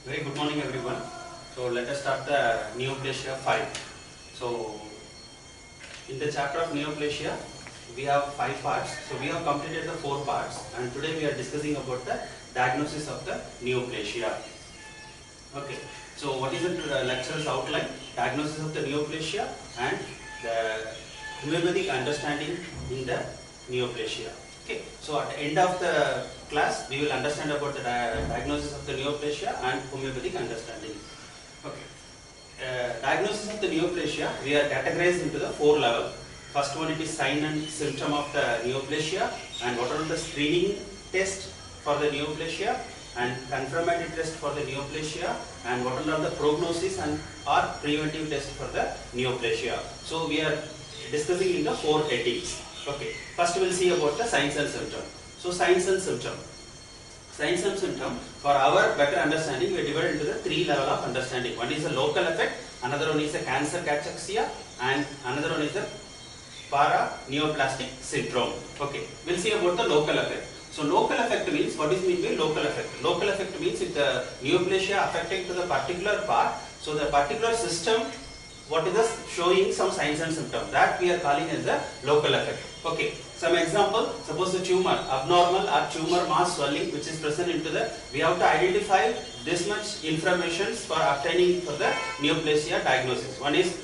Very good morning everyone. So let us start the neoplasia 5. So in the chapter of neoplasia we have 5 parts. So we have completed the 4 parts and today we are discussing about the diagnosis of the neoplasia. Okay. So what is the lecture's outline? Diagnosis of the neoplasia and the homeopathic understanding in the neoplasia. Okay, so at the end of the class, we will understand about the diagnosis of the neoplasia and homeopathic understanding. Okay, diagnosis of the neoplasia, we are categorized into the 4 levels. First one, it is sign and symptom of the neoplasia, and what are the screening test for the neoplasia, and confirmatory test for the neoplasia, and what are the prognosis and or preventive test for the neoplasia. So we are discussing in the 4 headings. Okay, first we will see about the signs and symptoms. So signs and symptoms. Signs and symptoms, for our better understanding, we are divided into the 3 level of understanding. One is a local effect, another one is a cancer cachexia, and another one is a paraneoplastic syndrome. Okay, we will see about the local effect. So local effect means, what is mean by local effect? Local effect means if the neoplasia affecting to the particular part, so the particular system, what is the showing some signs and symptoms, that we are calling as the local effect. Okay, some example, suppose the tumor, abnormal or tumor mass swelling which is present into the, we have to identify this much information for obtaining for the neoplasia diagnosis. One is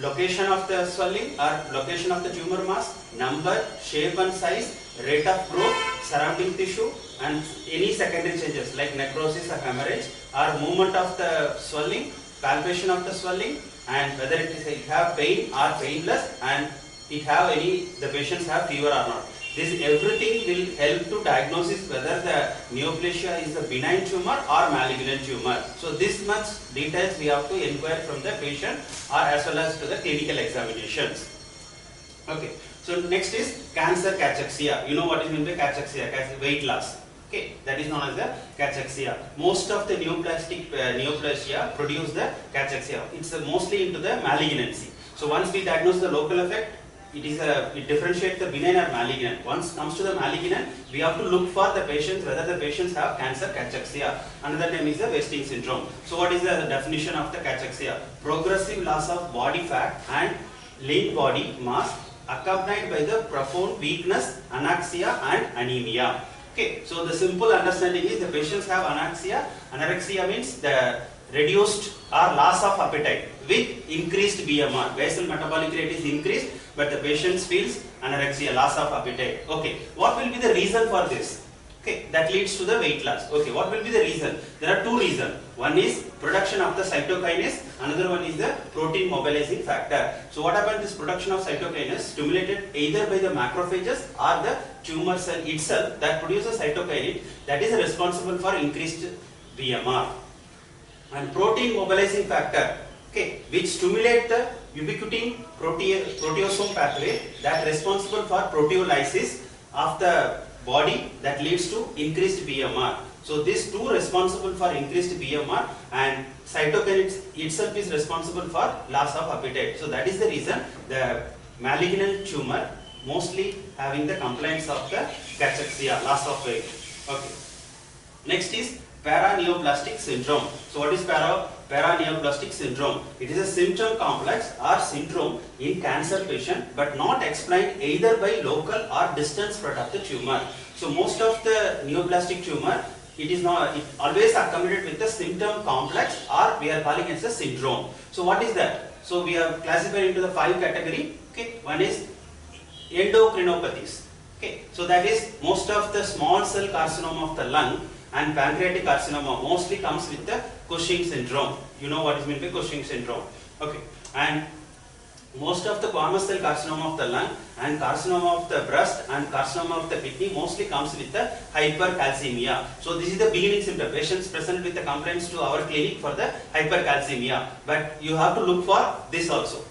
location of the swelling or location of the tumor mass, number, shape and size, rate of growth, surrounding tissue, and any secondary changes like necrosis or hemorrhage, or movement of the swelling, palpation of the swelling, and whether it is it have pain or painless, and it have any, the patients have fever or not. This everything will help to diagnosis whether the neoplasia is a benign tumor or malignant tumor. So this much details we have to inquire from the patient or as well as to the clinical examinations. Okay. So next is cancer cachexia. You know what is meant by cachexia? Weight loss. Okay, that is known as the cachexia. Most of the neoplasia produce the cachexia. It's mostly into the malignancy. So once we diagnose the local effect, it differentiates the benign or malignant. Once comes to the malignant, we have to look for the patients whether the patients have cancer cachexia. Another name is the wasting syndrome. So what is the definition of the cachexia? Progressive loss of body fat and lean body mass accompanied by the profound weakness, anaxia and anemia. Okay, so the simple understanding is the patients have anaxia. Anorexia means the reduced or loss of appetite with increased BMR. Basal metabolic rate is increased, but the patient feels anorexia, loss of appetite. Okay, what will be the reason for this? Okay, that leads to the weight loss. Okay, what will be the reason? There are 2 reasons. One is production of the cytokinase, another one is the protein mobilizing factor. So what happens, this production of cytokinase stimulated either by the macrophages or the tumor cell itself that produces cytokinin, that is responsible for increased BMR. And protein mobilizing factor, okay, which stimulate the ubiquitin proteasome pathway that responsible for proteolysis of the body that leads to increased BMR. So these 2 responsible for increased BMR, and cytokinin itself is responsible for loss of appetite. So that is the reason the malignant tumor mostly having the complaints of the cachexia, loss of weight. Okay. Next is paraneoplastic syndrome. So what is paraneoplastic syndrome? It is a symptom complex or syndrome in cancer patient, but not explained either by local or distant spread of the tumor. So most of the neoplastic tumor, it always accompanied with the symptom complex, or we are calling it a syndrome. So what is that? So we have classified into the 5 category. Okay, one is endocrinopathies. Okay, so that is most of the small cell carcinoma of the lung and pancreatic carcinoma mostly comes with the Cushing syndrome. You know what is meant by Cushing syndrome. Okay, and most of the squamous cell carcinoma of the lung and carcinoma of the breast and carcinoma of the kidney mostly comes with the hypercalcemia. So this is the beginning symptom. Patients present with the complaints to our clinic for the hypercalcemia, but you have to look for this also.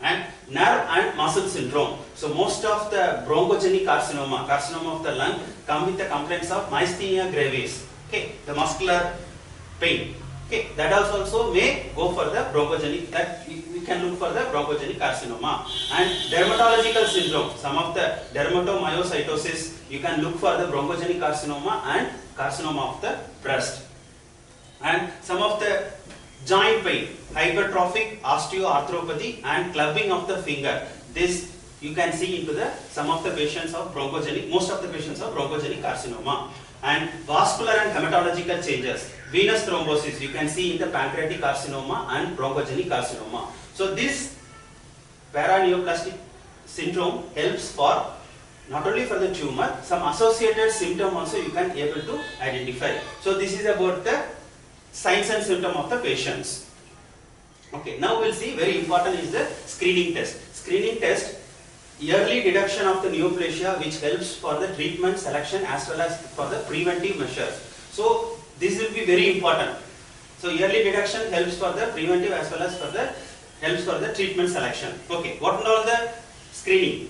And nerve and muscle syndrome. So most of the bronchogenic carcinoma of the lung come with the complaints of myasthenia gravis. Okay, the muscular pain. Okay, that also may go for the bronchogenic, that we can look for the bronchogenic carcinoma. And dermatological syndrome, some of the dermatomyositis, you can look for the bronchogenic carcinoma and carcinoma of the breast. And some of the joint pain, hypertrophic osteoarthropathy and clubbing of the finger. This you can see into the some of the patients of bronchogenic, most of the patients of bronchogenic carcinoma. And vascular and hematological changes, venous thrombosis, you can see in the pancreatic carcinoma and bronchogenic carcinoma. So this paraneoplastic syndrome helps for not only for the tumor, some associated symptom also you can able to identify. So this is about the signs and symptom of the patients. Okay, now we'll see very important is the screening test. Screening test, early detection of the neoplasia, which helps for the treatment selection as well as for the preventive measures. So this will be very important. So early detection helps for the preventive as well as for the helps for the treatment selection. Okay, what are all the screening?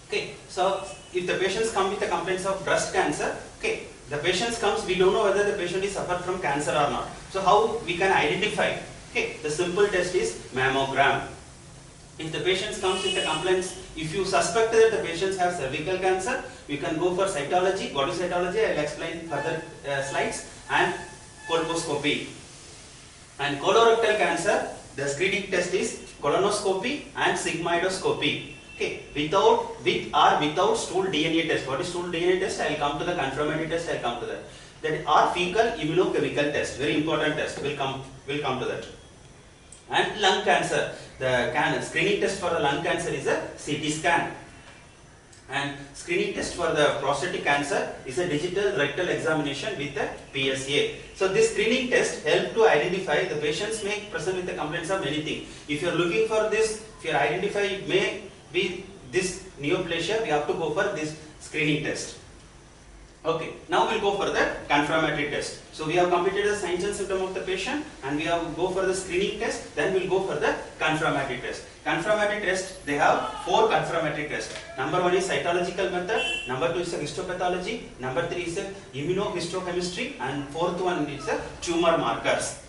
Okay, so if the patients come with the complaints of breast cancer, okay, the patients comes, we don't know whether the patient is suffered from cancer or not. So how we can identify? Okay, the simple test is mammogram. If the patients comes with the complaints, if you suspect that the patients have cervical cancer, you can go for cytology. What is cytology? I will explain further slides. And colposcopy. And colorectal cancer, the screening test is colonoscopy and sigmoidoscopy. Okay, with or without stool DNA test. What is stool DNA test? I will come to the confirmatory test. I will come to that. That are fecal immunochemical test. Very important test. Will come to that. And lung cancer. The screening test for the lung cancer is a CT scan. And screening test for the prostatic cancer is a digital rectal examination with a PSA. So this screening test help to identify the patients may present with the complaints of anything. If you are looking for this, if you identify it may be this neoplasia, we have to go for this screening test. Okay, now we'll go for the confirmatory test. So we have completed the signs and symptoms of the patient and we have go for the screening test, then we'll go for the confirmatory test. Confirmatory test, they have 4 confirmatory tests. Number 1 is cytological method, number 2 is a histopathology, number 3 is a immunohistochemistry, and 4th one is a tumor markers.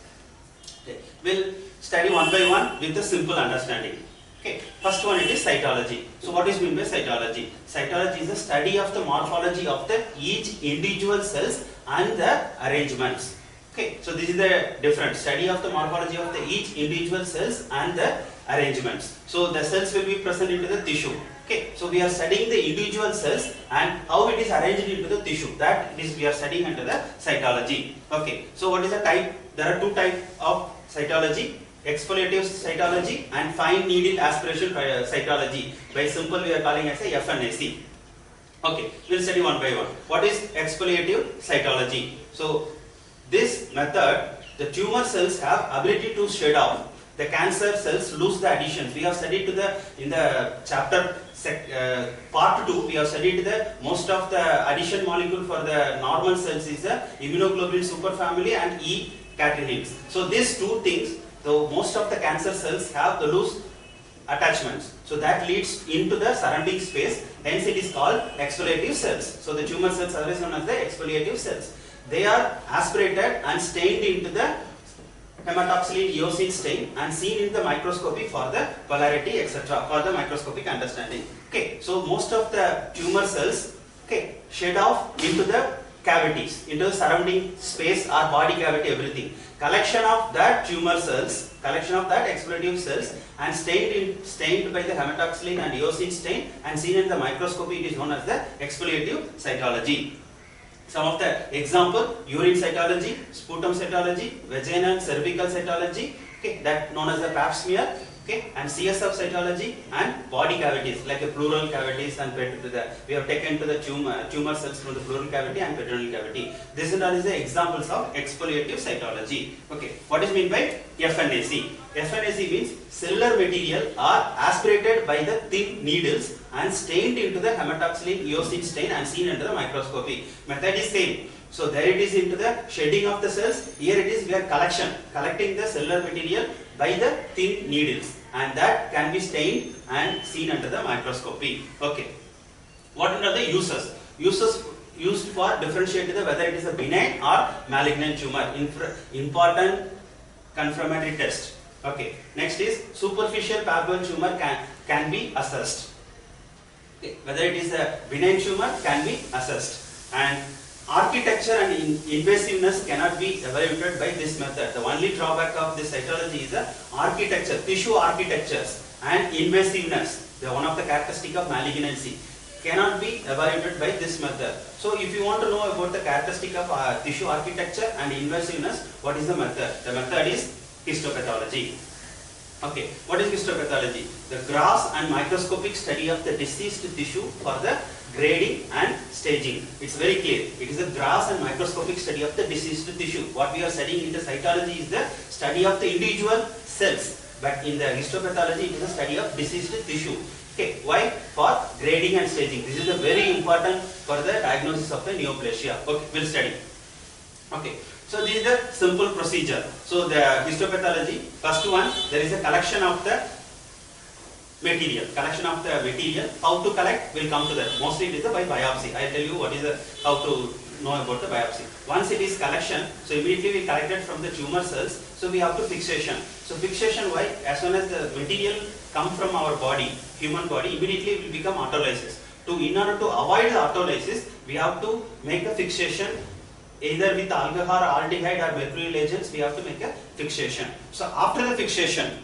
Okay. We'll study one by one with a simple understanding. Okay. First one, it is cytology. So what is meant by cytology? Cytology is the study of the morphology of the each individual cells and the arrangements. Okay. So this is the difference, study of the morphology of the each individual cells and the arrangements. So the cells will be present into the tissue. Okay. So we are studying the individual cells and how it is arranged into the tissue. That is we are studying under the cytology. Okay. So what is the type? There are 2 types of cytology. Exfoliative cytology and fine needle aspiration cytology. By simple we are calling as a FNAC. Okay, we'll study one by one. What is exfoliative cytology? So this method, the tumor cells have ability to shed off. The cancer cells lose the additions. We have studied in the chapter part 2. We have studied the most of the addition molecule for the normal cells is the immunoglobulin superfamily and E catenanes. So these 2 things. So most of the cancer cells have the loose attachments. So that leads into the surrounding space. Hence it is called exfoliative cells. So the tumor cells are always known as the exfoliative cells. They are aspirated and stained into the hematoxylin eosine stain and seen in the microscopy for the polarity, etc. for the microscopic understanding. Okay. So most of the tumor cells, okay, shed off into the cavities, into the surrounding space or body cavity, everything. Collection of that tumor cells, collection of that exfoliative cells and stained by the hematoxylin and eosine stain and seen in the microscopy, it is known as the exfoliative cytology. Some of the example, urine cytology, sputum cytology, vaginal cervical cytology, okay, that known as the pap smear, okay, and CSF cytology and body cavities like a pleural cavities and we have taken to the tumor cells from the pleural cavity and peritoneal cavity. This is the examples of exfoliative cytology. Okay, what is meant by FNAC? FNAC means cellular material are aspirated by the thin needles and stained into the hematoxylin eosine stain and seen under the microscopy. Method is same. So there it is into the shedding of the cells. Here it is we are collecting the cellular material by the thin needles and that can be stained and seen under the microscopy. Okay. What are the uses? Uses used for differentiating whether it is a benign or malignant tumor. Important confirmatory test. Okay. Next is superficial papillary tumor can be assessed. Okay. Whether it is a benign tumor can be assessed. And architecture and invasiveness cannot be evaluated by this method. The only drawback of this cytology is the architecture, tissue architectures and invasiveness. They are one of the characteristics of malignancy. Cannot be evaluated by this method. So if you want to know about the characteristic of tissue architecture and invasiveness, what is the method? The method is histopathology. Okay, what is histopathology? The gross and microscopic study of the diseased tissue for the grading and staging. It's very clear. It is the gross and microscopic study of the diseased tissue. What we are studying in the cytology is the study of the individual cells. But in the histopathology, it is a study of diseased tissue. Okay, why? For grading and staging. This is a very important for the diagnosis of the neoplasia. Okay, we'll study. Okay, so this is the simple procedure. So the histopathology, first one, there is a collection of the material. Collection of the material. How to collect? We'll come to that. Mostly it is by biopsy. I'll tell you what is the how to know about the biopsy. Once it is collection, so immediately we collect it from the tumor cells. So we have to fixation. So fixation, why? As soon as the material come from our body, human body, immediately it will become autolysis. In order to avoid the autolysis, we have to make a fixation either with alcohol, aldehyde or mercurial agents. We have to make a fixation. So after the fixation,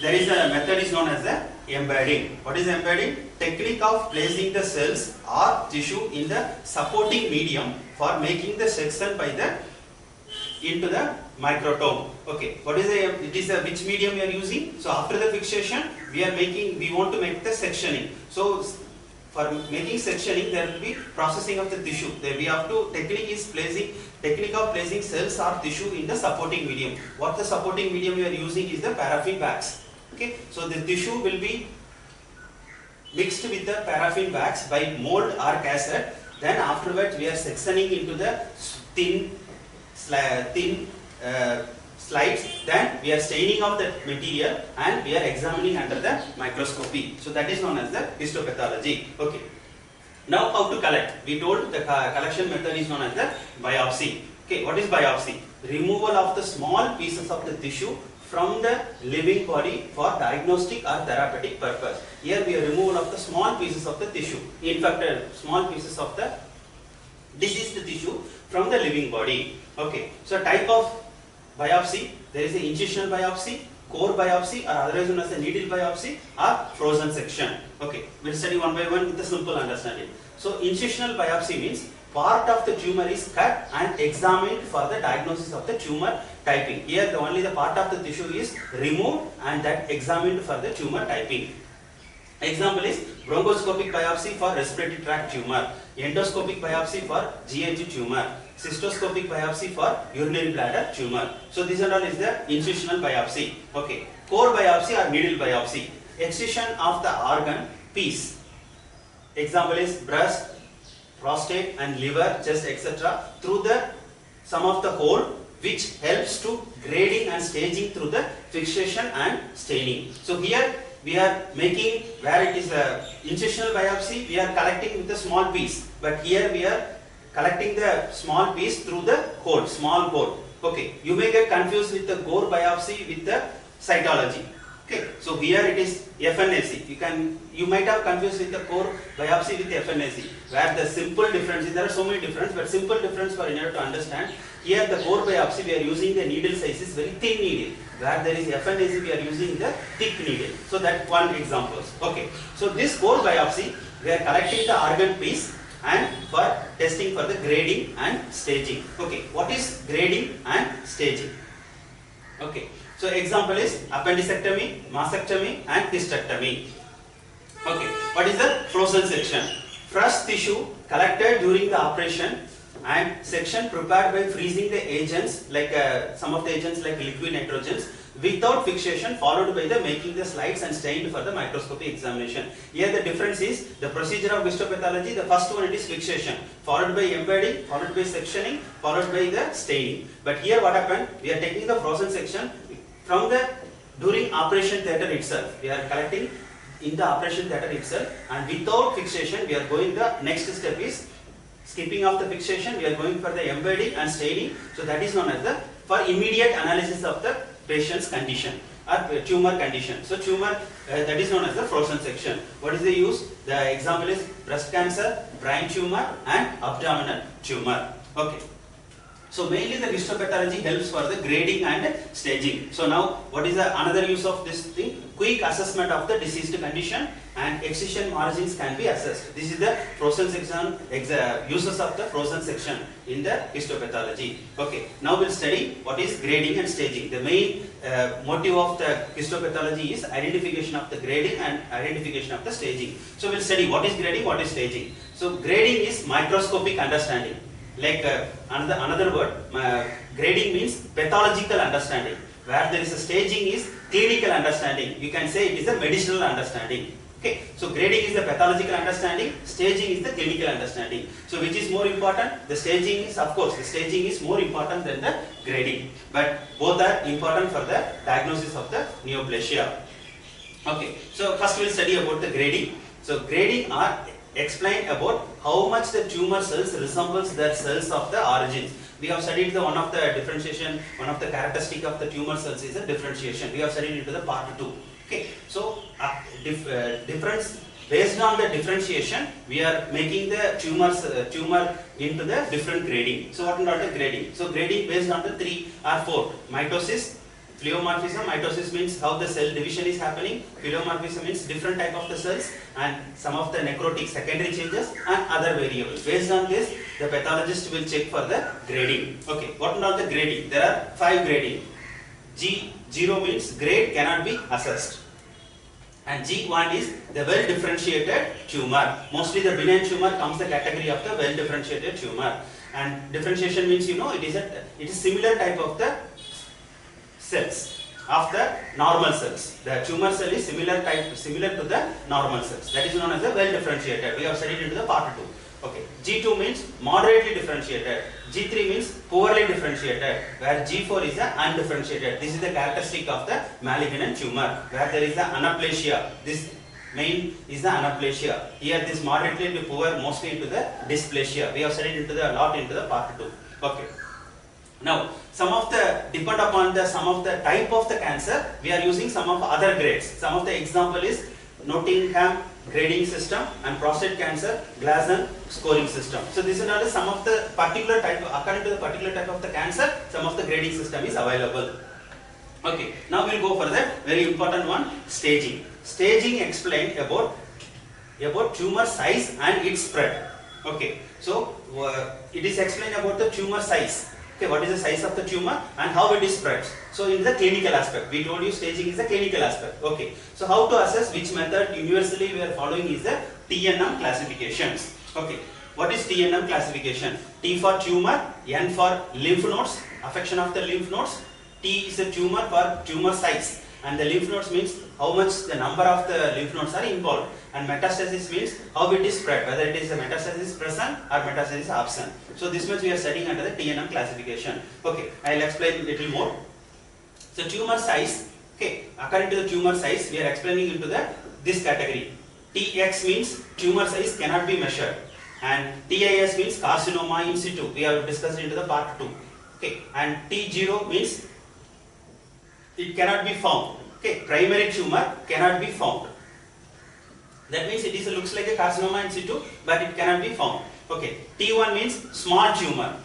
there is a method is known as the embedding. What is embedding? Technique of placing the cells or tissue in the supporting medium for making the section by the into the microtome. Okay, what is the? It is a which medium we are using? So after the fixation, we want to make the sectioning. So for making sectioning, there will be processing of the tissue. There we have to technique of placing cells or tissue in the supporting medium. What the supporting medium we are using is the paraffin wax. Okay, so the tissue will be mixed with the paraffin wax by mold or cassette. Then afterwards we are sectioning into the thin slides. Then we are staining of the material and we are examining under the microscopy. So that is known as the histopathology. Okay. Now how to collect? We told the collection method is known as the biopsy. Okay, what is biopsy? Removal of the small pieces of the tissue from the living body for diagnostic or therapeutic purpose. Here we are removal of the small pieces of the tissue. In fact, small pieces of the diseased tissue from the living body. Okay, so type of biopsy, there is a incisional biopsy, core biopsy, or otherwise known as a needle biopsy, or frozen section. Okay, we'll study one by one with a simple understanding. So incisional biopsy means part of the tumor is cut and examined for the diagnosis of the tumor typing. Here only the part of the tissue is removed and that examined for the tumor typing. Example is bronchoscopic biopsy for respiratory tract tumor, endoscopic biopsy for GI tumor, cystoscopic biopsy for urinary bladder tumor. So this and all is the incisional biopsy. Okay, core biopsy or needle biopsy, excision of the organ piece. Example is breast, prostate and liver, chest, etc. through the some of the hole, which helps to grading and staging through the fixation and staining. So here we are making where it is a incisional biopsy, we are collecting with a small piece, but here we are collecting the small piece through the hole, small hole. Okay, you may get confused with the core biopsy with the cytology. Okay, so here it is FNAC. You might have confused with the core biopsy with FNAC, where the simple difference is, there are so many differences, but simple difference for in order to understand. Here the core biopsy we are using the needle size is very thin needle, where there is FNAC we are using the thick needle. So that one example. Okay, so this core biopsy we are collecting the organ piece and for testing for the grading and staging. Okay, what is grading and staging? Okay. So example is appendicectomy, mastectomy and hysterectomy. Okay, what is the frozen section? Fresh tissue collected during the operation and section prepared by freezing the agents like some of the agents like liquid nitrogens without fixation, followed by the making the slides and stained for the microscopy examination. Here the difference is the procedure of histopathology. The first one it is fixation, followed by embedding, followed by sectioning, followed by the staining. But here what happened? We are taking the frozen section from the during operation theatre itself. We are collecting in the operation theatre itself, and without fixation we are going, the next step is skipping off the fixation, we are going for the embedding and staining. So that is known as the for immediate analysis of the patient's condition. or tumor condition. So tumor that is known as the frozen section. What is the use? The example is breast cancer, brain tumor and abdominal tumor. Okay. So mainly the histopathology helps for the grading and staging. So now what is the another use of this thing? Quick assessment of the diseased condition and excision margins can be assessed. This is the frozen section, uses of the frozen section in the histopathology. Okay, now we'll study what is grading and staging. The main motive of the histopathology is identification of the grading and identification of the staging. So we'll study what is grading, what is staging. So grading is microscopic understanding. Like another word, grading means pathological understanding, where there is a staging is clinical understanding. You can say it is a medicinal understanding. Okay, so grading is the pathological understanding, staging is the clinical understanding. So which is more important? The staging is, of course, the staging is more important than the grading, but both are important for the diagnosis of the neoplasia. Okay, so first we will study about the grading. So grading are explain about how much the tumor cells resembles the cells of the origins. We have studied the one of the differentiation, one of the characteristic of the tumor cells is a differentiation. We have studied into the part 2. Okay, so difference based on the differentiation, we are making the tumor into the different grading. So what are the grading? So grading based on the 3 or 4: mitosis, pleomorphism. Mitosis means how the cell division is happening. Pleomorphism means different type of the cells, and some of the necrotic secondary changes and other variables. Based on this, the pathologist will check for the grading. Okay, what are the grading? There are 5 grading. G0 means grade cannot be assessed. And G1 is the well differentiated tumor. Mostly the benign tumor comes the category of the well differentiated tumor. And differentiation means, you know, it is similar type of the cells of the normal cells. The tumor cell is similar to the normal cells. That is known as the well differentiated. We have studied into the part 2. Okay. G2 means moderately differentiated. G3 means poorly differentiated, where G4 is the undifferentiated. This is the characteristic of the malignant tumor, where there is the anaplasia. This main is the anaplasia. Here this moderately to poor, mostly into the dysplasia. We have studied into the lot into the part 2. Okay. Now, some of the depend upon the some of the type of the cancer, we are using some of other grades. Some of the example is Nottingham grading system and prostate cancer Gleason scoring system. So this is not some of the particular type, according to the particular type of the cancer, some of the grading system is available. Okay, now we will go for the very important one, staging. Staging explained about tumor size and its spread. Okay, so it is explained about the tumor size. Okay, what is the size of the tumor and how it is spread. So in the clinical aspect, we told you staging is the clinical aspect. Okay, so how to assess, which method universally we are following is the TNM classifications. Okay, what is TNM classification? T for tumor, N for lymph nodes, affection of the lymph nodes. T is a tumor for tumor size, and the lymph nodes means how much the number of the lymph nodes are involved, and metastasis means how it is spread, whether it is a metastasis present or metastasis absent. So this much we are studying under the TNM classification. Okay, I will explain a little more. So tumor size, okay, according to the tumor size, we are explaining into this category. Tx means tumor size cannot be measured, and TIS means carcinoma in situ. We have discussed into the part 2. Okay, and T0 means it cannot be found. Okay, primary tumor cannot be found. That means it looks like a carcinoma in situ, but it cannot be found. Okay, T1 means small tumor,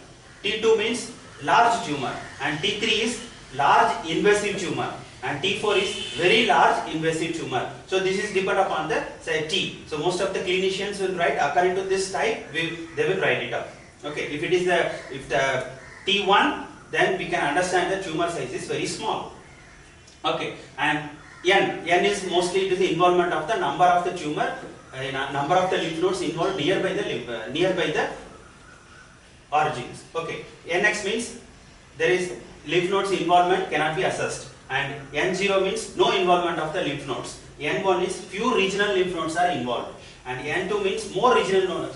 T2 means large tumor, and T3 is large invasive tumor, and T4 is very large invasive tumor. So this is depend upon the say T. So most of the clinicians will write according to this type. They will write it up. Okay, if it is the T1, then we can understand the tumor size is very small. Okay, and N is mostly to the involvement of the number of the tumor, number of the lymph nodes involved nearby the origins. Okay, NX means there is lymph nodes involvement cannot be assessed, and N0 means no involvement of the lymph nodes. N1 is few regional lymph nodes are involved, and N2 means more regional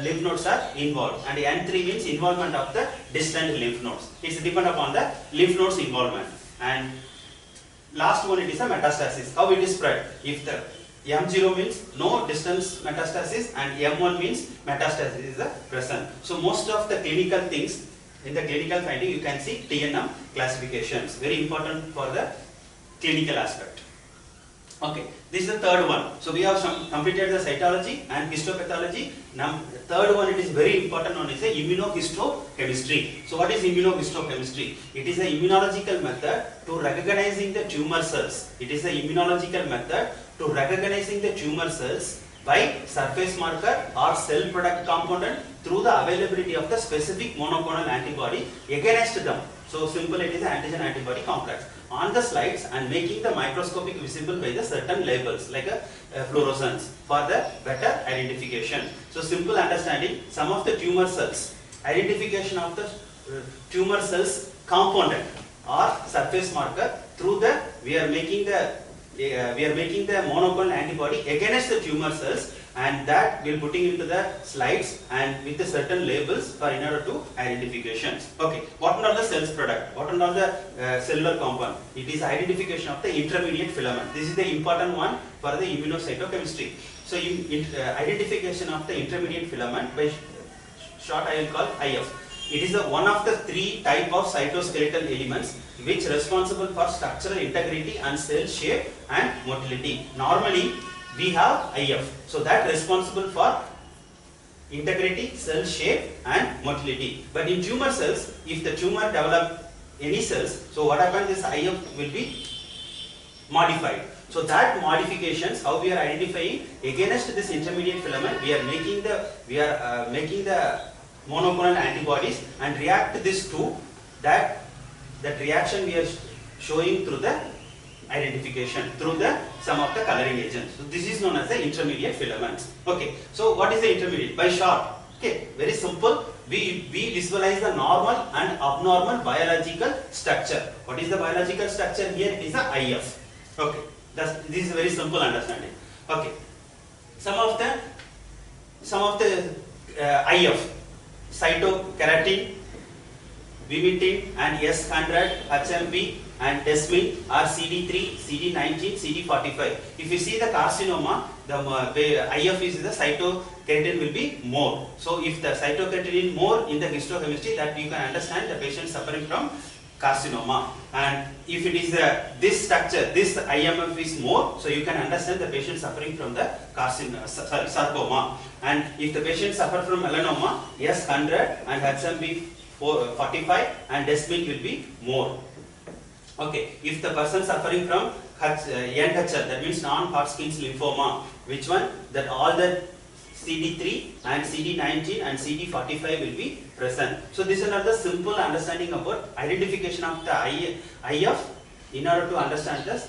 lymph nodes are involved, and N3 means involvement of the distant lymph nodes. It is depend upon the lymph nodes involvement. And last one, it is a metastasis. How it is spread? If the M0 means no distance metastasis, and M1 means metastasis is the present. So most of the clinical things in the clinical finding, you can see TNM classifications. Very important for the clinical aspect. Okay, this is the third one. So we have completed the cytology and histopathology. Now third one, it is very important one, is the immunohistochemistry. So what is immunohistochemistry? It is a immunological method to recognizing the tumor cells. It is a immunological method to recognizing the tumor cells by surface marker or cell product component through the availability of the specific monoclonal antibody against them. So simple, it is an antigen antibody complex on the slides and making the microscopic visible by the certain labels like a fluorescence for the better identification. So simple understanding, some of the tumor cells, identification of the tumor cells component or surface marker through the, we are making the monoclonal antibody against the tumor cells, and that we'll putting into the slides and with the certain labels for in order to identifications. Okay, what are the cells product? What are the cellular compound? It is identification of the intermediate filament. This is the important one for the immunocytochemistry. So identification of the intermediate filament, by short I will call IF. It is one of the three type of cytoskeletal elements which responsible for structural integrity and cell shape and motility. Normally we have IF, so that responsible for integrity, cell shape and motility. But in tumor cells, if the tumor develop any cells, so what happens is IF will be modified. So that modifications, how we are identifying against this intermediate filament, we are making the monoclonal antibodies and react this to that reaction we are showing through the identification through the some of the coloring agents. So this is known as the intermediate filaments. Okay, so what is the intermediate? By short, okay, very simple. We visualize the normal and abnormal biological structure. What is the biological structure here? It is the IF. Okay, this is a very simple understanding. Okay, some of the IF, cytokeratin, vimentin and S100, HMP and desmin are CD3, CD19, CD45. If you see the carcinoma, the IF is the cytokeratin will be more. So if the cytokeratin is more in the histochemistry, that you can understand the patient suffering from carcinoma. And if it is this structure, this IMF is more, so you can understand the patient suffering from the sarcoma. And if the patient suffer from melanoma, S100 and HMP 45 and desmin will be more. Okay, if the person suffering from NHL, that means non-Hodgkin's lymphoma, which one? That all the CD3 and CD19 and CD45 will be present. So this is another simple understanding about identification of the IF in order to understand this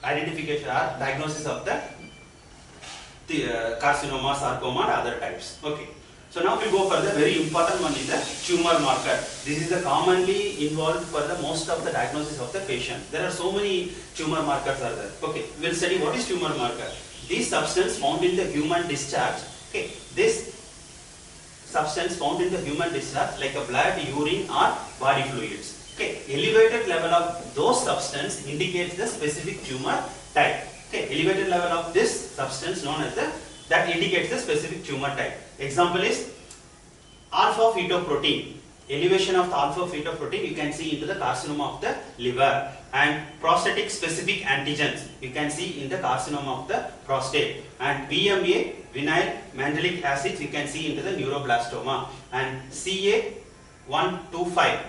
identification or diagnosis of the carcinoma, sarcoma and other types. Okay. So now we'll go for the very important one, is the tumor marker. This is the commonly involved for the most of the diagnosis of the patient. There are so many tumor markers are there. Okay, we'll study what is tumor marker. This substance found in the human discharge. Okay, this substance found in the human discharge like a blood, urine or body fluids. Okay, elevated level of those substance indicates the specific tumor type. Okay, elevated level of this substance known as that indicates the specific tumor type. Example is alpha fetoprotein. Elevation of the alpha fetoprotein you can see into the carcinoma of the liver, and prostatic specific antigens you can see in the carcinoma of the prostate, and VMA, vinyl mandelic acids, you can see into the neuroblastoma, and CA125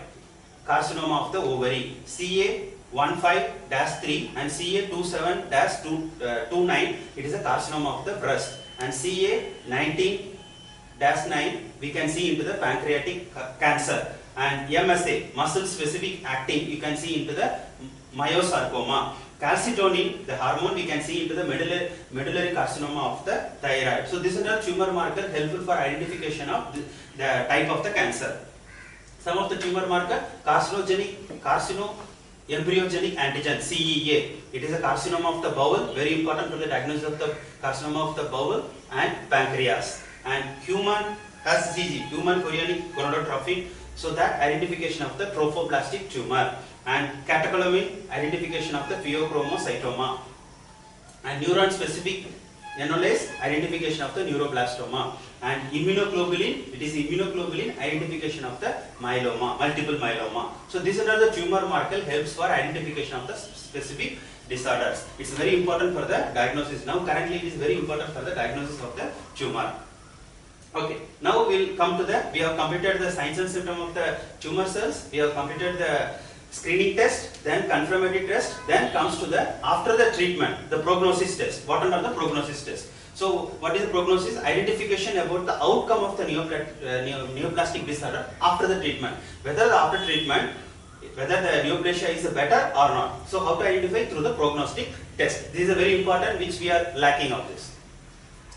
carcinoma of the ovary, CA15-3 and CA27-29 it is a carcinoma of the breast, and CA19-9 we can see into the pancreatic cancer, and MSA, muscle specific actin, you can see into the myosarcoma. Calcitonin, the hormone, we can see into the medullary carcinoma of the thyroid. So this is a tumor marker helpful for identification of the type of the cancer. Some of the tumor marker, embryogenic antigen, CEA. It is a carcinoma of the bowel, very important for the diagnosis of the carcinoma of the bowel and pancreas. And human HCG, human chorionic gonadotrophin, so that identification of the trophoblastic tumor. And catecholamine, identification of the pheochromocytoma. And neuron specific NOL is identification of the neuroblastoma, and immunoglobulin, it is immunoglobulin identification of the myeloma, multiple myeloma. So these are the tumor marker helps for identification of the specific disorders. It's very important for the diagnosis. Now currently it is very important for the diagnosis of the tumor. Okay, now we'll come to we have completed the signs and symptoms of the tumor cells, we have completed the screening test, then confirmatory test, then comes to the after the treatment, the prognosis test. What are the prognosis test? So what is the prognosis? Identification about the outcome of the neoplastic disorder after the treatment. Whether after treatment, whether the neoplasia is better or not. So how to identify? Through the prognostic test. This is a very important which we are lacking of this.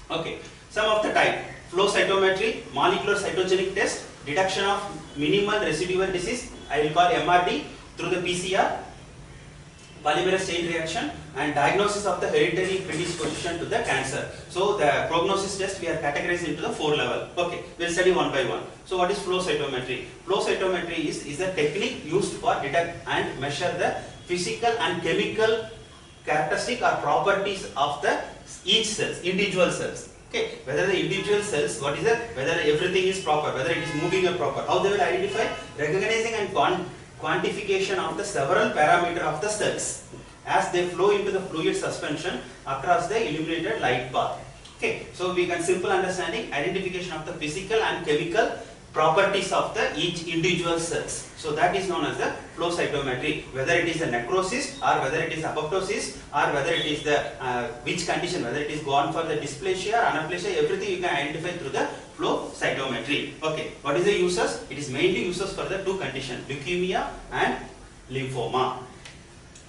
Okay, some of the type: flow cytometry, molecular cytogenic test, detection of minimal residual disease, I will call MRD, through the PCR, polymerase chain reaction, and diagnosis of the hereditary predisposition to the cancer. So the prognosis test we are categorized into the 4 level. Okay, we will study one by one. So what is flow cytometry? Flow cytometry is a technique used for detect and measure the physical and chemical characteristic or properties of the each cells, individual cells. Okay, whether the individual cells, what is it? Whether everything is proper, whether it is moving or proper. How they will identify? Recognizing and quantification of the several parameters of the cells as they flow into the fluid suspension across the illuminated light path. Okay, so we can simple understanding identification of the physical and chemical properties of the each individual cells. So that is known as the flow cytometry. Whether it is a necrosis or whether it is apoptosis or whether it is the which condition, whether it is gone for the dysplasia or anaplasia, everything you can identify through the flow cytometry. Okay, what is the uses? It is mainly uses for the 2 conditions, leukemia and lymphoma.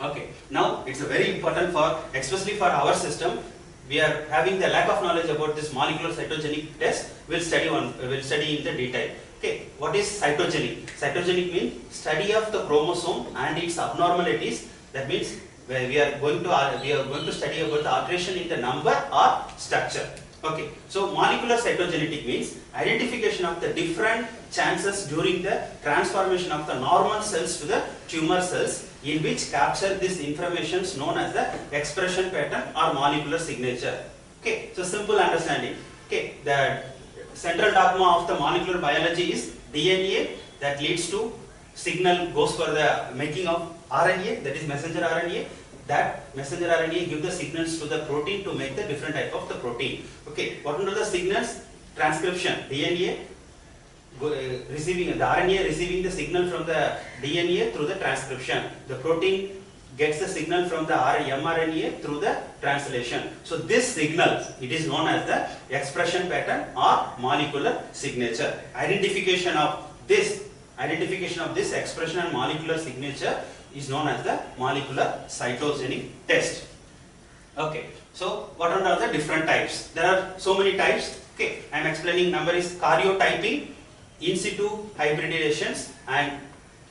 Okay, now it's a very important for, especially for our system. We are having the lack of knowledge about this molecular cytogenic test. We'll study in the detail. Okay, what is cytogenic? Cytogenic means study of the chromosome and its abnormalities. That means we are going to study about the alteration in the number or structure. Okay, so molecular cytogenetic means identification of the different chances during the transformation of the normal cells to the tumor cells, in which capture this information known as the expression pattern or molecular signature. Okay, so simple understanding. Okay, the central dogma of the molecular biology is DNA that leads to signal goes for the making of RNA, that is messenger RNA. That messenger RNA give the signals to the protein to make the different type of the protein. Okay, what are the signals? Transcription, DNA receiving the RNA receiving the signal from the DNA through the transcription. The protein gets the signal from the mRNA through the translation. So this signal, it is known as the expression pattern or molecular signature. Identification of this expression and molecular signature is known as the molecular cytogenic test. Okay, so what are the different types? There are so many types. Okay, I am explaining. Number is karyotyping, in situ hybridizations, and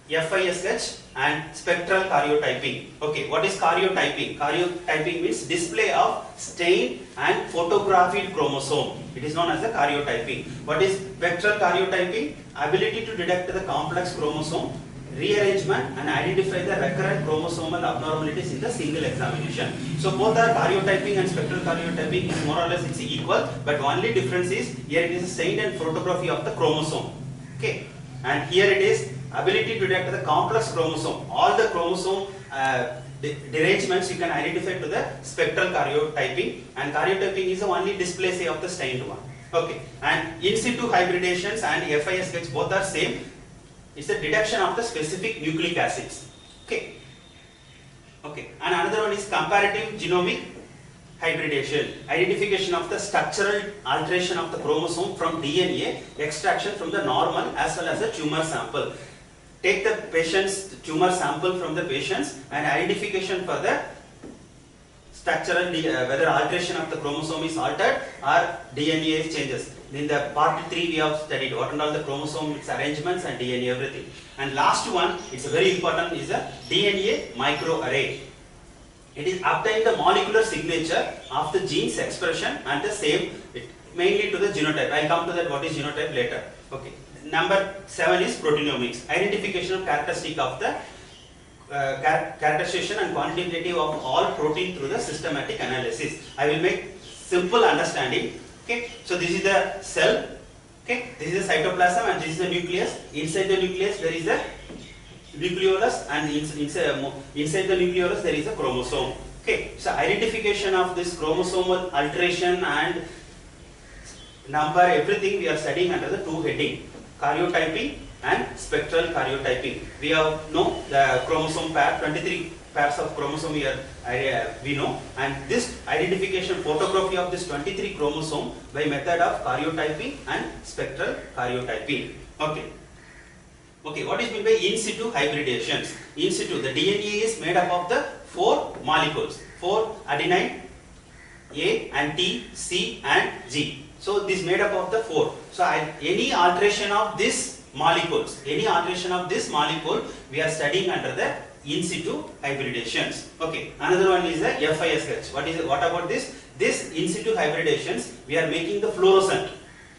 FISH and spectral karyotyping. Okay, what is karyotyping? Karyotyping means display of stained and photographed chromosome. It is known as the karyotyping. What is spectral karyotyping? Ability to detect the complex chromosome rearrangement and identify the recurrent chromosomal abnormalities in the single examination. So both are karyotyping and spectral karyotyping is more or less it's equal, but only difference is here it is a stained and photography of the chromosome. Okay, and here it is ability to detect the complex chromosome. All the chromosome derangements you can identify to the spectral karyotyping, and karyotyping is the only display say of the stained one. Okay, and in situ hybridations and FISH both are same. It's the detection of the specific nucleic acids. Okay. Okay. And another one is comparative genomic hybridization, identification of the structural alteration of the chromosome from DNA, extraction from the normal as well as the tumor sample. Take the patient's tumor sample from the patients and identification for the structural, whether alteration of the chromosome is altered or DNA changes. In the part 3 we have studied what are all the chromosome, its arrangements and DNA everything. And last one, it's very important, is a DNA microarray. It is obtained the molecular signature of the gene's expression and the same mainly to the genotype. I will come to that what is genotype later. Okay. Number 7 is proteomics, identification of characteristic of the characterization and quantitative of all protein through the systematic analysis. I will make simple understanding. Okay, so this is the cell. Okay, this is the cytoplasm and this is the nucleus. Inside the nucleus there is a nucleolus, and inside the nucleolus there is a chromosome. Okay, so identification of this chromosomal alteration and number, everything we are studying under the two heading: karyotyping and spectral karyotyping. We have know the chromosome pair, 23 pairs of chromosome here we know, and this identification, photography of this 23 chromosome by method of karyotyping and spectral karyotyping. Okay. Okay, what is meant by in situ hybridations? In situ, the DNA is made up of the 4 molecules, 4 adenine, A and T, C and G. So this made up of the 4. So any alteration of this molecules, any alteration of this molecule, we are studying under the in situ hybridations. Okay, another one is the FISH. What about this? This in situ hybridations, we are making the fluorescent.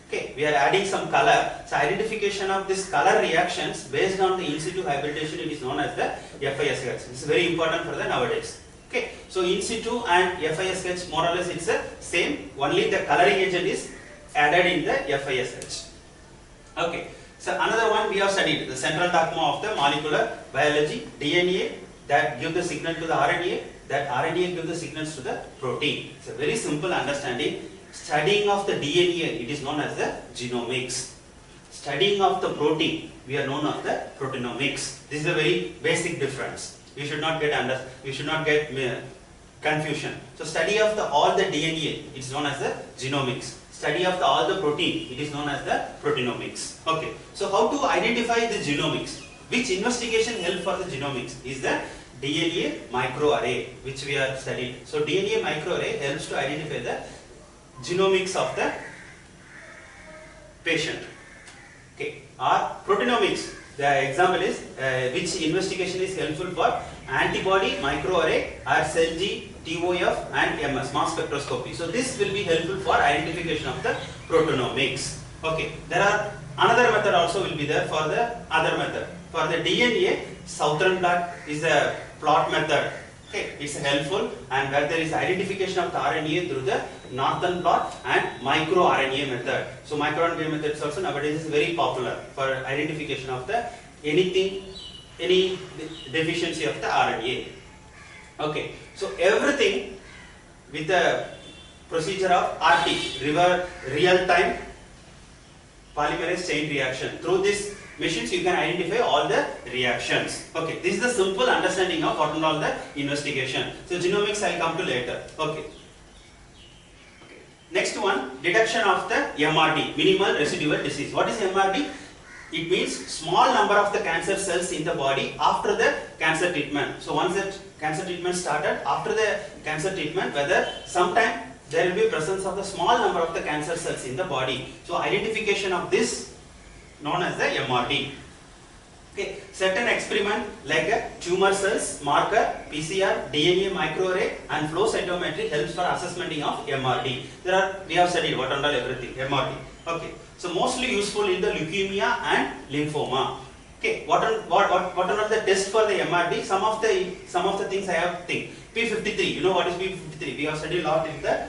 Okay, we are adding some color. So identification of this color reactions based on the in situ hybridation, it is known as the FISH. This is very important for the nowadays. Okay, so in situ and FISH more or less it's the same. Only the coloring agent is added in the FISH. Okay, so another one we have studied, the central dogma of the molecular biology, DNA that give the signal to the RNA, that RNA give the signals to the protein. It's a very simple understanding. Studying of the DNA, it is known as the genomics. Studying of the protein, we are known as the proteomics. This is a very basic difference. We should not get confusion. So study of all the DNA, it is known as the genomics. Study of all the protein, it is known as the proteomics. Okay. So how to identify the genomics? Which investigation help for the genomics is the DNA microarray, which we are studying. So DNA microarray helps to identify the genomics of the patient. Okay, or proteomics. The example is which investigation is helpful for antibody microarray or cell G, TOF and MS, mass spectroscopy. So this will be helpful for identification of the proteomics. Okay, there are another method also will be there for the other method. For the DNA, Southern blot is a plot method. Okay, it's helpful, and where there is identification of the RNA through the Northern blot and microRNA method. So microRNA methods also nowadays is very popular for identification of the any deficiency of the RNA. Okay, so everything with the procedure of RT, real time polymerase chain reaction. Through this machines you can identify all the reactions. Okay, this is the simple understanding of what and all the investigation. So genomics I will come to later. Okay. Next one, detection of the MRD, minimal residual disease. What is MRD? It means small number of the cancer cells in the body after the cancer treatment. So once that cancer treatment started, after the cancer treatment, whether sometime there will be presence of the small number of the cancer cells in the body. So identification of this known as the MRD. Okay, certain experiment like a tumor cells marker, PCR, DNA microarray and flow cytometry helps for assessment of MRD. We have studied what and all everything MRD. Okay, so mostly useful in the leukemia and lymphoma. Okay, what are the tests for the MRD? Some of the things I have think. P53. You know what is P53? We have studied a lot in the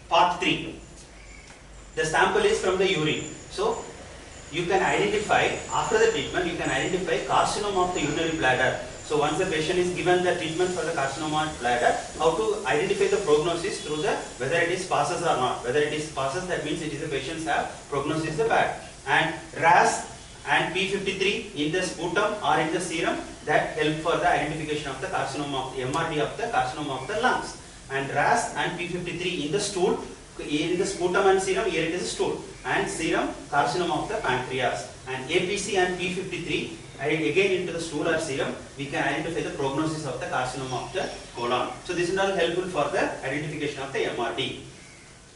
part 3. The sample is from the urine. So you can identify, after the treatment, you can identify carcinoma of the urinary bladder. So once the patient is given the treatment for the carcinoma of bladder, how to identify the prognosis through the, whether it is passes or not. Whether it is passes, that means it is the patients have prognosis the bad. And RAS and P53 in the sputum or in the serum, that help for the identification of the carcinoma of the MRD of the carcinoma of the lungs. And RAS and P53 in the stool, in the sputum and serum, here it is stool, and serum carcinoma of the pancreas. And APC and P53 again into the stool or serum, we can identify the prognosis of the carcinoma of the colon. So this is all helpful for the identification of the MRD.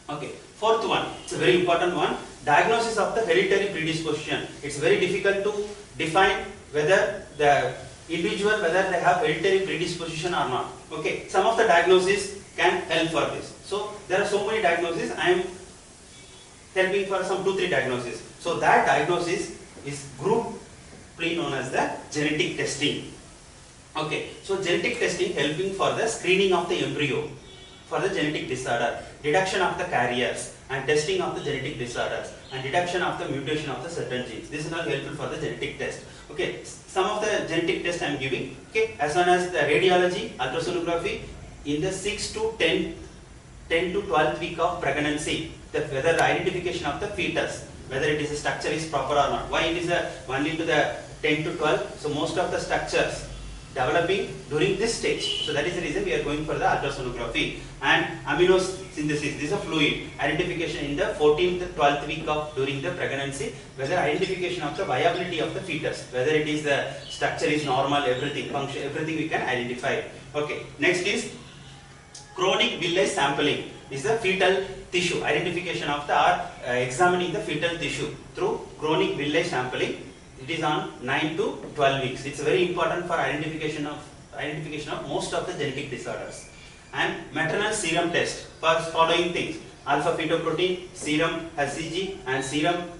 Okay, fourth one, it's a very important one, diagnosis of the hereditary predisposition. It's very difficult to define whether the individual, whether they have hereditary predisposition or not. Okay, some of the diagnosis can help for this. So there are so many diagnoses. I am helping for some 2-3 diagnoses. So that diagnosis is grouply known as the genetic testing. Okay, so genetic testing helping for the screening of the embryo. for the genetic disorder, detection of the carriers and testing of the genetic disorders and detection of the mutation of the certain genes. This is not helpful for the genetic test. Okay, some of the genetic tests I am giving. Okay, as well as the radiology, ultrasonography in the 6 to 10 to 12th week of pregnancy, whether the identification of the fetus, whether it is a structure is proper or not. Why it is only to the 10 to 12? So most of the structures developing during this stage. So that is the reason we are going for the ultrasonography. And amniosynthesis, this is a fluid identification in the 14th to 12th week of during the pregnancy, whether identification of the viability of the fetus, whether it is the structure is normal, everything function, everything we can identify. Okay, next is chronic village sampling. Is the fetal tissue identification of the examining the fetal tissue through chronic village sampling. It is on 9 to 12 weeks. It's very important for identification of most of the genetic disorders. And maternal serum test for following things: alpha fetoprotein, serum HCG, and serum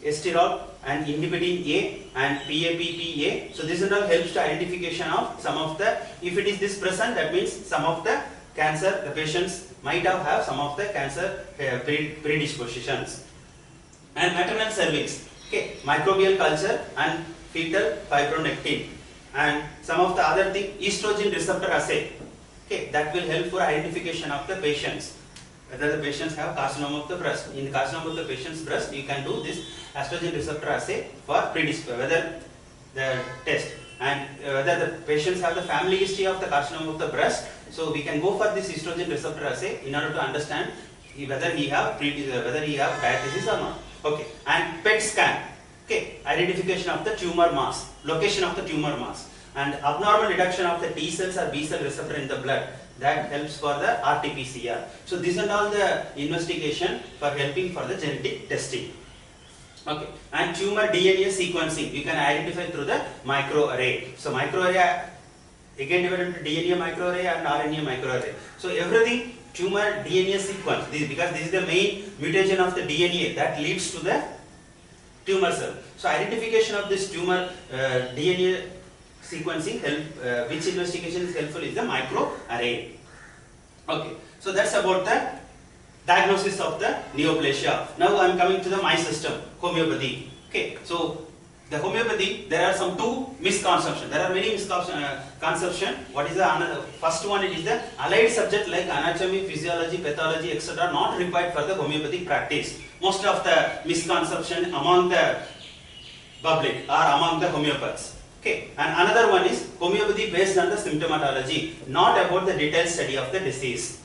esterol, and inhibitin A and PAPPA. So this all helps to identification of some of the. If it is this present, that means some of the cancer, the patients might have some of the cancer predispositions. And maternal cervix, okay, microbial culture and fetal fibronectin, and some of the other thing, estrogen receptor assay, okay, that will help for identification of the patients, whether the patients have carcinoma of the breast. In the carcinoma of the patient's breast, you can do this estrogen receptor assay for whether the test, and whether the patients have the family history of the carcinoma of the breast. So we can go for this estrogen receptor assay in order to understand whether he have diabetes or not. Okay, and PET scan, okay, identification of the tumor mass, location of the tumor mass, and abnormal reduction of the T cells or B cell receptor in the blood, that helps for the RT-PCR. So these are all the investigation for helping for the genetic testing. Okay, and tumor DNA sequencing you can identify through the microarray. So microarray again divided into DNA microarray and RNA microarray. So everything tumor DNA sequence, because this is the main mutation of the DNA that leads to the tumor cell. So identification of this tumor DNA sequencing which investigation is helpful is the microarray. Okay, so that's about the diagnosis of the neoplasia. Now I am coming to the my system, homeopathy. Okay, so the homeopathy, there are some two misconceptions. There are many misconceptions. What is the first one? It is the allied subject like anatomy, physiology, pathology, etc. not required for the homeopathic practice. Most of the misconception among the public are among the homeopaths. Okay, and another one is homeopathy based on the symptomatology, not about the detailed study of the disease.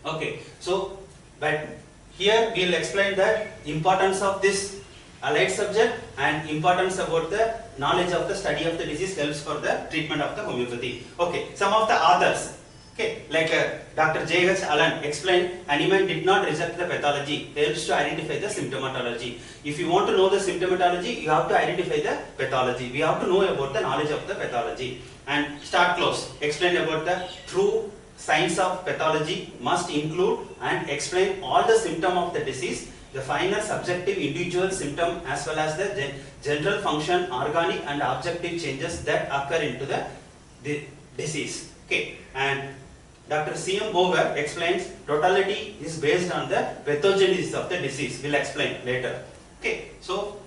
Okay, so but here we will explain the importance of this allied subject and importance about the knowledge of the study of the disease helps for the treatment of the homeopathy. Okay, some of the authors, okay, like Dr. J.H. Allen explained, Hahnemann did not reject the pathology, helps to identify the symptomatology. If you want to know the symptomatology, you have to identify the pathology. We have to know about the knowledge of the pathology. And Stark-Close explained about the true science of pathology must include and explain all the symptoms of the disease, the final subjective individual symptom as well as the general function, organic and objective changes that occur into the disease. Okay, and Dr. C.M. Boger explains totality is based on the pathogenesis of the disease. We'll explain later. Okay, so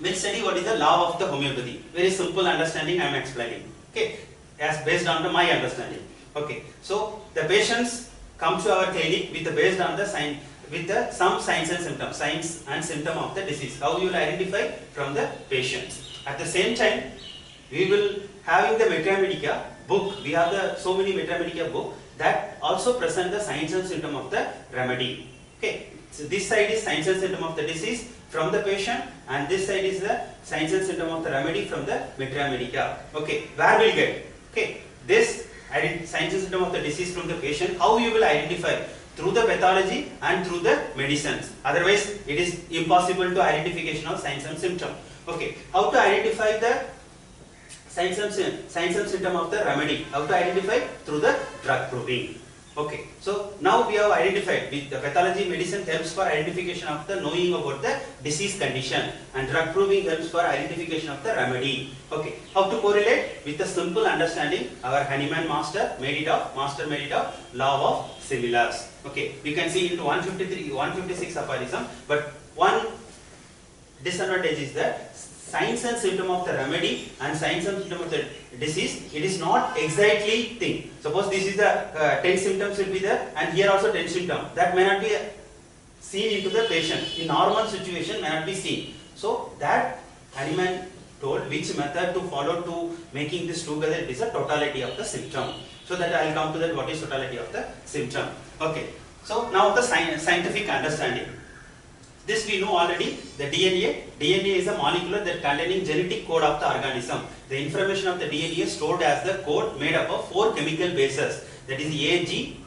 we'll study what is the law of the homeopathy. Very simple understanding I am explaining. Okay, as based on my understanding. Okay, so the patients come to our clinic with based on the sign with some signs and symptom of the disease. How you will identify from the patients. At the same time, we will having the Metramedica book. We have so many Metramedica book that also present the signs and symptom of the remedy. Okay, so this side is signs and symptom of the disease from the patient, and this side is the signs and symptom of the remedy from the Metramedica. Okay, where will get? Okay, this signs and symptom of the disease from the patient. How you will identify? Through the pathology and through the medicines. Otherwise, it is impossible to identification of signs and symptom. Okay, how to identify the signs and symptom of the remedy? How to identify? Through the drug proving. Okay, so now we have identified with the pathology medicine helps for identification of the knowing about the disease condition, and drug proving helps for identification of the remedy. Okay, how to correlate? With the simple understanding, our Hahnemann master made it of law of similars. Okay, you can see into 153, 156 aphorism, but one disadvantage is that signs and symptom of the remedy and signs and symptom of the disease, it is not exactly thing. Suppose this is the 10 symptoms will be there, and here also 10 symptoms. That may not be seen into the patient. In normal situation may not be seen. So that Hahnemann told which method to follow to making this together. It is a totality of the symptom. So that I will come to that what is totality of the symptom. Okay. So now the scientific understanding. This we know already, the DNA. DNA is a molecule that containing genetic code of the organism. The information of the DNA is stored as the code made up of 4 chemical bases. That is A, G,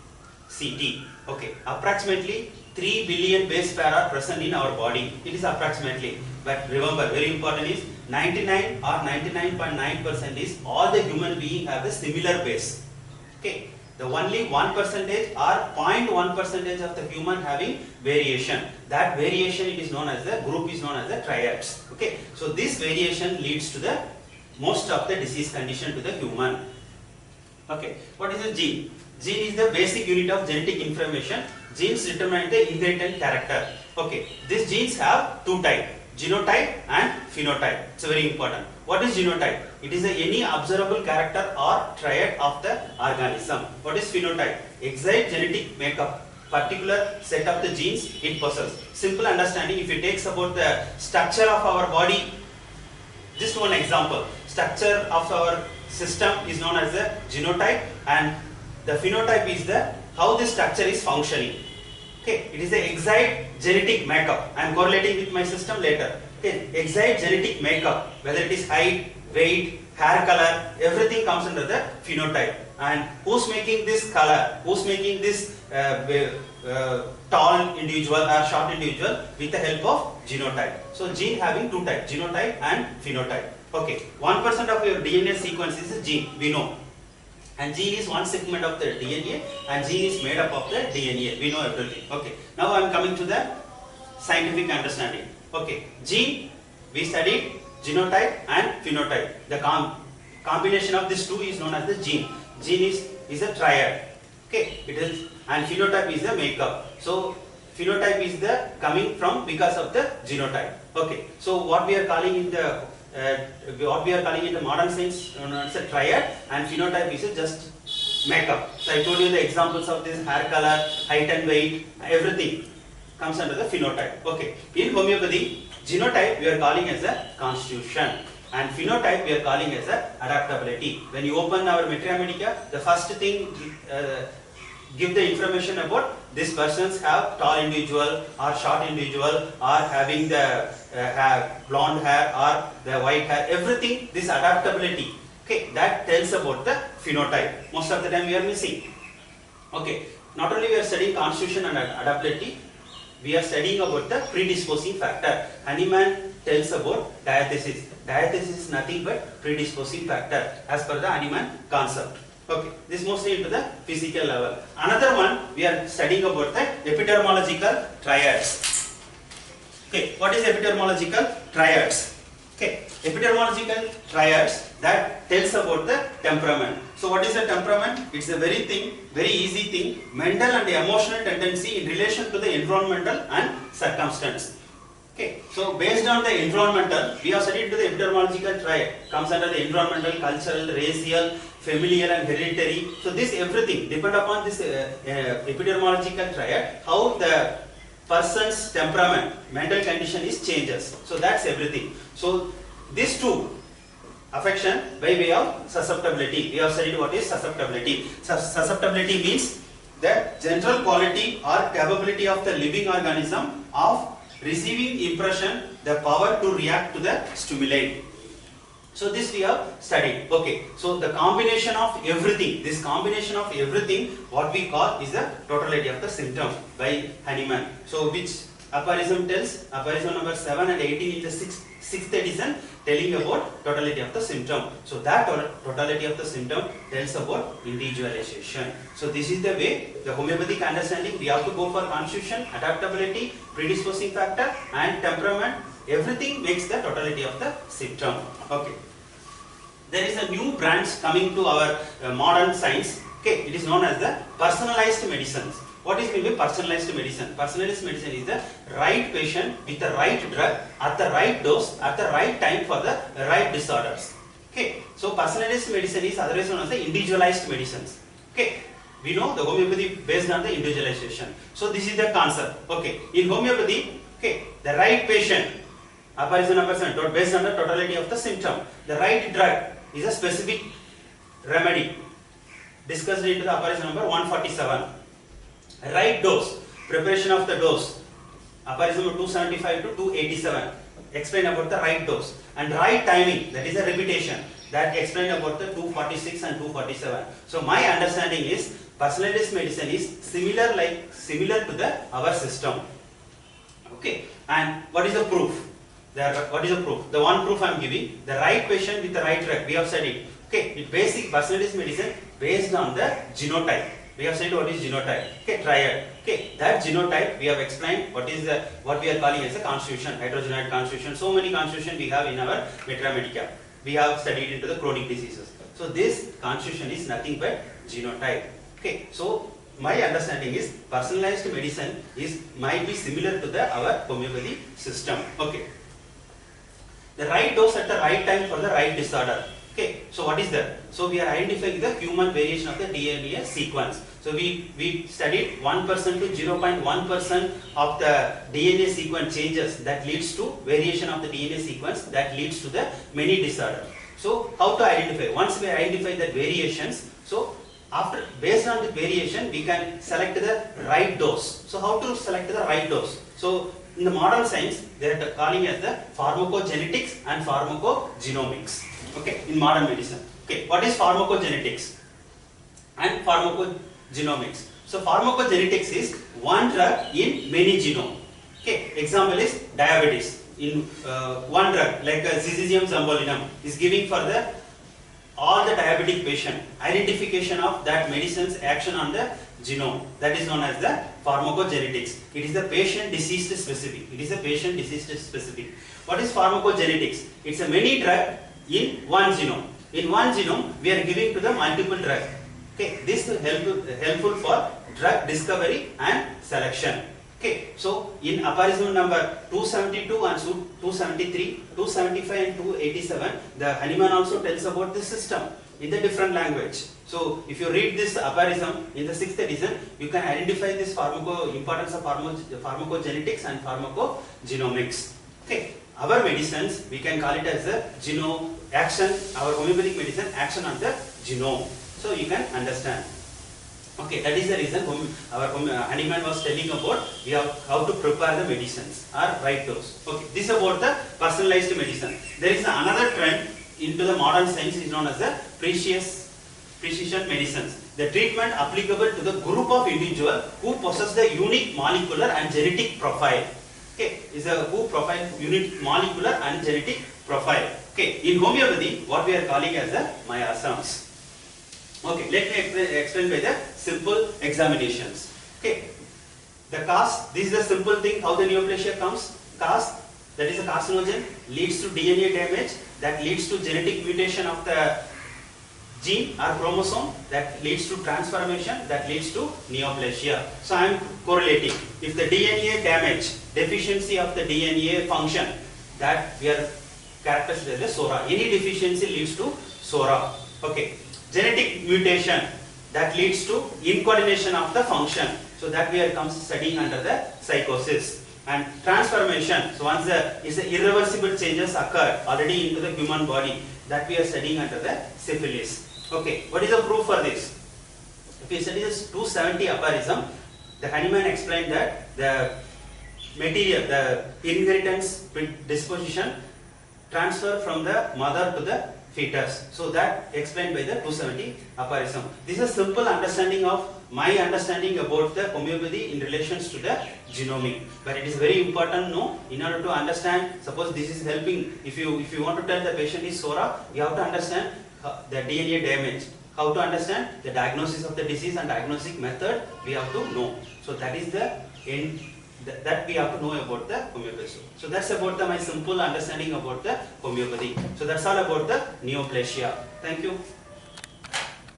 C, T. Okay, approximately 3 billion base pair are present in our body. It is approximately. But remember, very important is 99 or 99.9% is all the human beings have a similar base. Okay. The only 1% or 0.1% of the human having variation. That variation it is known as the group is known as the triads. Okay, so this variation leads to the most of the disease condition to the human. Okay, what is a gene? Gene is the basic unit of genetic information. Genes determine the inherited character. Okay, these genes have 2 types, genotype and phenotype. It's very important. What is genotype? It is any observable character or triad of the organism. What is phenotype? Exact genetic makeup, particular set of the genes it possesses. Simple understanding, if you take about the structure of our body, just one example. Structure of our system is known as the genotype, and the phenotype is the how the structure is functioning. Okay, it is the exact genetic makeup. I am correlating with my system later. Okay, exact genetic makeup, whether it is height, weight, hair color, everything comes under the phenotype. And who's making this color? Who's making this tall individual or short individual? With the help of genotype. So gene having 2 types, genotype and phenotype. Okay, 1% of your DNA sequence is a gene, we know. And gene is one segment of the DNA, and gene is made up of the DNA. We know everything. Okay, now I am coming to the scientific understanding. Okay, gene, we studied genotype and phenotype. The combination of these 2 is known as the gene. Gene is a triad. Okay, it is, and phenotype is the makeup. So phenotype is the coming from because of the genotype. Okay, so what we are calling in the modern science, it's a triad, and phenotype is just makeup. So I told you the examples of this hair color, height and weight, everything comes under the phenotype. Okay, in homeopathy, genotype we are calling as a constitution, and phenotype we are calling as a adaptability. When you open our Materia Medica, the first thing give the information about this persons have tall individual or short individual or having the blonde hair or the white hair, everything, this adaptability. Okay, that tells about the phenotype. Most of the time we are missing. Okay, not only we are studying constitution and adaptability, we are studying about the predisposing factor. Hahnemann tells about diathesis. Diathesis is nothing but predisposing factor as per the Hahnemann concept. Okay, this mostly into the physical level. Another one we are studying about the epidermological triads. Okay, what is epidermological triads? Okay, epidermological triads that tells about the temperament. So what is the temperament? It's a very easy thing, mental and emotional tendency in relation to the environmental and circumstance. Okay, so based on the environmental, we have studied to the epidermological triad, comes under the environmental, cultural, racial, familial and hereditary. So this everything depend upon this epidermological triad, how the person's temperament, mental condition is changes. So that's everything. So these 2 affection by way of susceptibility. We have studied what is susceptibility. Susceptibility means the general quality or capability of the living organism of receiving impression, the power to react to the stimuli. So this we have studied. Okay, so the combination of everything, this combination of everything, what we call is the totality of the symptom by Hahnemann. So which aphorism tells, aphorism number 7 and 18 in the sixth edition, telling about totality of the symptom. So that totality of the symptom tells about individualization. So this is the way, the homeopathic understanding, we have to go for constitution, adaptability, predisposing factor and temperament. Everything makes the totality of the symptom. Okay. There is a new branch coming to our modern science. Okay, it is known as the personalized medicines. What is meant by personalized medicine? Personalized medicine is the right patient with the right drug at the right dose at the right time for the right disorders. Okay, so personalized medicine is otherwise known as the individualized medicines. Okay, we know the homeopathy based on the individualization. So this is the concept. Okay, in homeopathy, okay, the right patient, aphorism number 7, based on the totality of the symptom. The right drug is a specific remedy discussed into the aphorism number 147. Right dose, preparation of the dose, aphorism 275 to 287, explain about the right dose, and right timing, that is a repetition, that explain about the 246 and 247. So my understanding is personalized medicine is similar to the our system. Okay, and what is the proof? What is the proof? The one proof I am giving, the right patient with the right drug, we have studied. Okay, the basic personalized medicine based on the genotype. We have said what is genotype. Okay, triad. Okay, that genotype we have explained what is what we are calling as a constitution, heterogeneous constitution. So many constitution we have in our Metra Medica. We have studied into the chronic diseases. So this constitution is nothing but genotype. Okay, so my understanding is personalized medicine might be similar to our homeopathy system. Okay, the right dose at the right time for the right disorder. Okay, so what is that? So we are identifying the human variation of the DNA sequence. So we studied 1% to 0.1% of the DNA sequence changes that leads to variation of the DNA sequence that leads to the many disorders. So how to identify? Once we identify the variations, so after based on the variation we can select the right dose. So how to select the right dose? So in the modern science they are calling as the pharmacogenetics and pharmacogenomics. Okay, in modern medicine. Okay, what is pharmacogenetics and pharmacogenomics? So pharmacogenetics is one drug in many genome. Okay, example is diabetes. In one drug like Zizinium zambolinum is giving for all the diabetic patient, identification of that medicine's action on the genome. That is known as the pharmacogenetics. It is the patient disease specific. It is a patient disease specific. What is pharmacogenetics? It's a many drug in one genome. In one genome, we are giving to the multiple drug. Okay, this will helpful for drug discovery and selection. Okay, so in aphorism number 272 and 273, 275 and 287, the Hahnemann also tells about the system in the different language. So if you read this aphorism in the 6th edition, you can identify this importance of pharmacogenetics and pharmacogenomics. Okay, our medicines, we can call it as a genome action, our homeopathic medicine action on the genome. So you can understand. Okay, that is the reason our Hahnemann was telling about we have how to prepare the medicines or right dose. Okay, this is about the personalized medicine. There is another trend into the modern science is known as the precision medicines. The treatment applicable to the group of individuals who possess the unique molecular and genetic profile. Okay, is a unique molecular and genetic profile. Okay, in homeopathy, what we are calling as the miasms. Okay, let me explain by the simple examinations. Okay, the cast, this is the simple thing how the neoplasia comes. Cast, that is a carcinogen, leads to DNA damage, that leads to genetic mutation of the gene or chromosome, that leads to transformation, that leads to neoplasia. So I am correlating. If the DNA damage, deficiency of the DNA function, that we are characterized as a SORA. Any deficiency leads to SORA. Okay. Genetic mutation, that leads to incoordination of the function. So that we are studying under the psychosis. And transformation, so once the irreversible changes occur already into the human body, that we are studying under the syphilis. Okay, what is the proof for this? If you study this 270 aphorism, the Hahnemann explained that the material, the inheritance disposition transfer from the mother to the fetus. So that explained by the 270 aphorism. This is a simple understanding of my understanding about the homeopathy in relations to the genomic. But it is very important, no, in order to understand. Suppose this is helping. If you want to tell the patient is SORA, you have to understand the DNA damage. How to understand the diagnosis of the disease and diagnostic method we have to know. So that is the end. That we have to know about the homeopathy. So that's about my simple understanding about the homeopathy. So that's all about the neoplasia. Thank you.